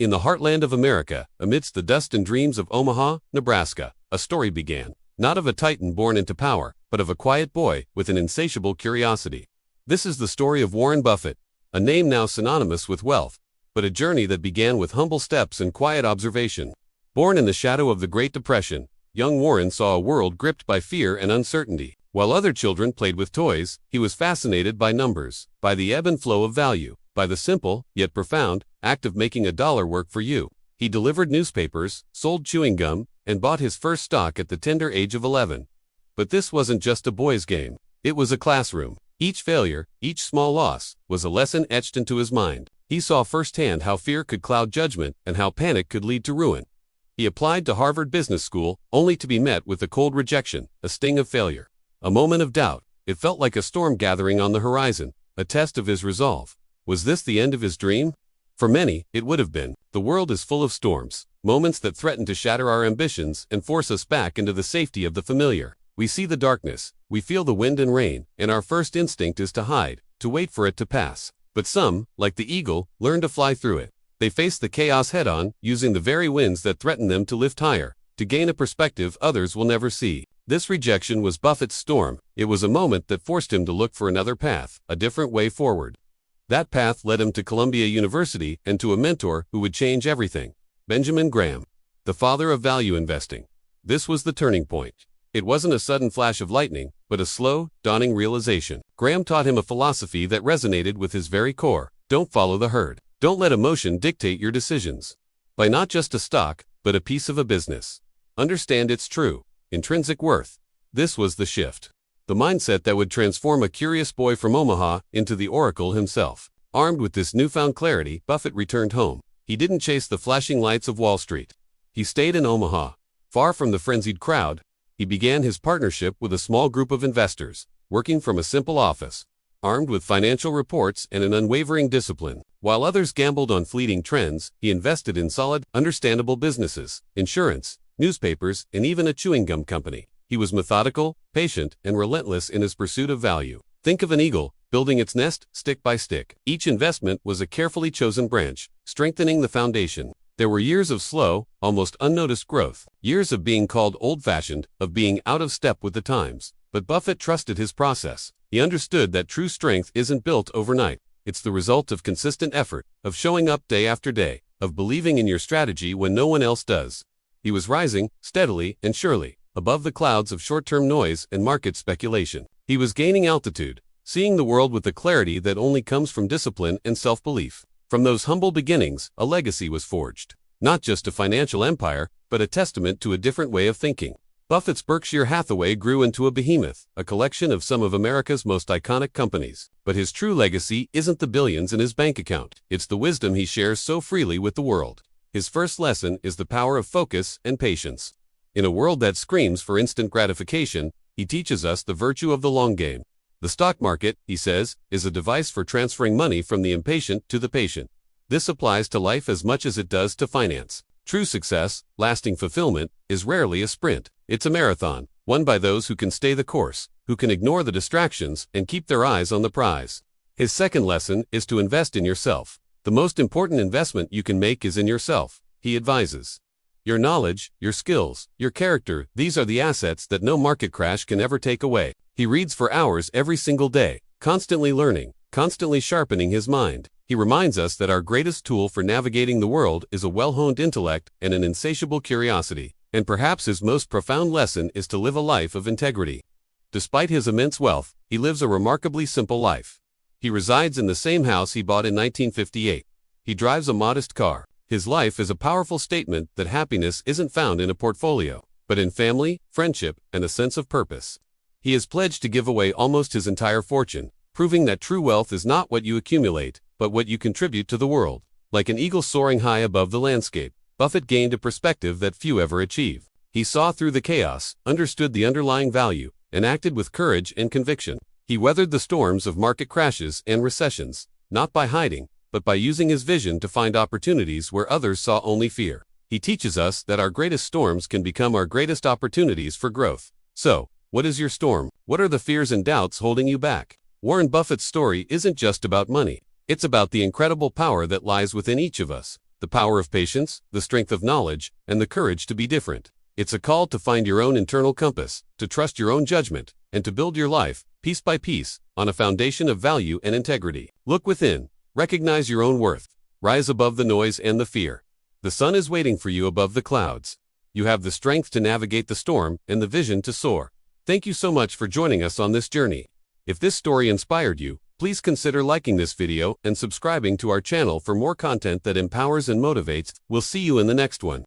In the heartland of America, amidst the dust and dreams of Omaha, Nebraska, a story began, not of a titan born into power, but of a quiet boy with an insatiable curiosity. This is the story of Warren Buffett, a name now synonymous with wealth, but a journey that began with humble steps and quiet observation. Born in the shadow of the Great Depression, young Warren saw a world gripped by fear and uncertainty. While other children played with toys, he was fascinated by numbers, by the ebb and flow of value, by the simple, yet profound, act of making a dollar work for you. He delivered newspapers, sold chewing gum, and bought his first stock at the tender age of 11. But this wasn't just a boy's game. It was a classroom. Each failure, each small loss, was a lesson etched into his mind. He saw firsthand how fear could cloud judgment and how panic could lead to ruin. He applied to Harvard Business School, only to be met with a cold rejection, a sting of failure. A moment of doubt. It felt like a storm gathering on the horizon, a test of his resolve. Was this the end of his dream? For many, it would have been. The world is full of storms, moments that threaten to shatter our ambitions and force us back into the safety of the familiar. We see the darkness, we feel the wind and rain, and our first instinct is to hide, to wait for it to pass. But some, like the eagle, learn to fly through it. They face the chaos head-on, using the very winds that threaten them to lift higher, to gain a perspective others will never see. This rejection was Buffett's storm. It was a moment that forced him to look for another path, a different way forward. That path led him to Columbia University and to a mentor who would change everything. Benjamin Graham, the father of value investing. This was the turning point. It wasn't a sudden flash of lightning, but a slow, dawning realization. Graham taught him a philosophy that resonated with his very core. Don't follow the herd. Don't let emotion dictate your decisions. Buy not just a stock, but a piece of a business. Understand its true, intrinsic worth. This was the shift. The mindset that would transform a curious boy from Omaha into the oracle himself. Armed with this newfound clarity, Buffett returned home. He didn't chase the flashing lights of Wall Street. He stayed in Omaha. Far from the frenzied crowd, he began his partnership with a small group of investors, working from a simple office, armed with financial reports and an unwavering discipline. While others gambled on fleeting trends, he invested in solid, understandable businesses, insurance, newspapers, and even a chewing gum company. He was methodical, patient, and relentless in his pursuit of value. Think of an eagle, building its nest stick by stick. Each investment was a carefully chosen branch, strengthening the foundation. There were years of slow, almost unnoticed growth, years of being called old-fashioned, of being out of step with the times. But Buffett trusted his process. He understood that true strength isn't built overnight. It's the result of consistent effort, of showing up day after day, of believing in your strategy when no one else does. He was rising, steadily and surely, above the clouds of short-term noise and market speculation. He was gaining altitude, seeing the world with the clarity that only comes from discipline and self-belief. From those humble beginnings, a legacy was forged. Not just a financial empire, but a testament to a different way of thinking. Buffett's Berkshire Hathaway grew into a behemoth, a collection of some of America's most iconic companies. But his true legacy isn't the billions in his bank account. It's the wisdom he shares so freely with the world. His first lesson is the power of focus and patience. In a world that screams for instant gratification, he teaches us the virtue of the long game. The stock market, he says, is a device for transferring money from the impatient to the patient. This applies to life as much as it does to finance. True success, lasting fulfillment, is rarely a sprint. It's a marathon, won by those who can stay the course, who can ignore the distractions and keep their eyes on the prize. His second lesson is to invest in yourself. The most important investment you can make is in yourself, he advises. Your knowledge, your skills, your character, these are the assets that no market crash can ever take away. He reads for hours every single day, constantly learning, constantly sharpening his mind. He reminds us that our greatest tool for navigating the world is a well-honed intellect and an insatiable curiosity. And perhaps his most profound lesson is to live a life of integrity. Despite his immense wealth, he lives a remarkably simple life. He resides in the same house he bought in 1958. He drives a modest car. His life is a powerful statement that happiness isn't found in a portfolio, but in family, friendship, and a sense of purpose. He has pledged to give away almost his entire fortune, proving that true wealth is not what you accumulate, but what you contribute to the world. Like an eagle soaring high above the landscape, Buffett gained a perspective that few ever achieve. He saw through the chaos, understood the underlying value, and acted with courage and conviction. He weathered the storms of market crashes and recessions, not by hiding, but by using his vision to find opportunities where others saw only fear. He teaches us that our greatest storms can become our greatest opportunities for growth. So, what is your storm? What are the fears and doubts holding you back? Warren Buffett's story isn't just about money. It's about the incredible power that lies within each of us. the power of patience, the strength of knowledge, and the courage to be different. It's a call to find your own internal compass, to trust your own judgment, and to build your life, piece by piece, on a foundation of value and integrity. Look within, recognize your own worth, rise above the noise and the fear. The sun is waiting for you above the clouds. You have the strength to navigate the storm and the vision to soar. Thank you so much for joining us on this journey. If this story inspired you, please consider liking this video and subscribing to our channel for more content that empowers and motivates. We'll see you in the next one.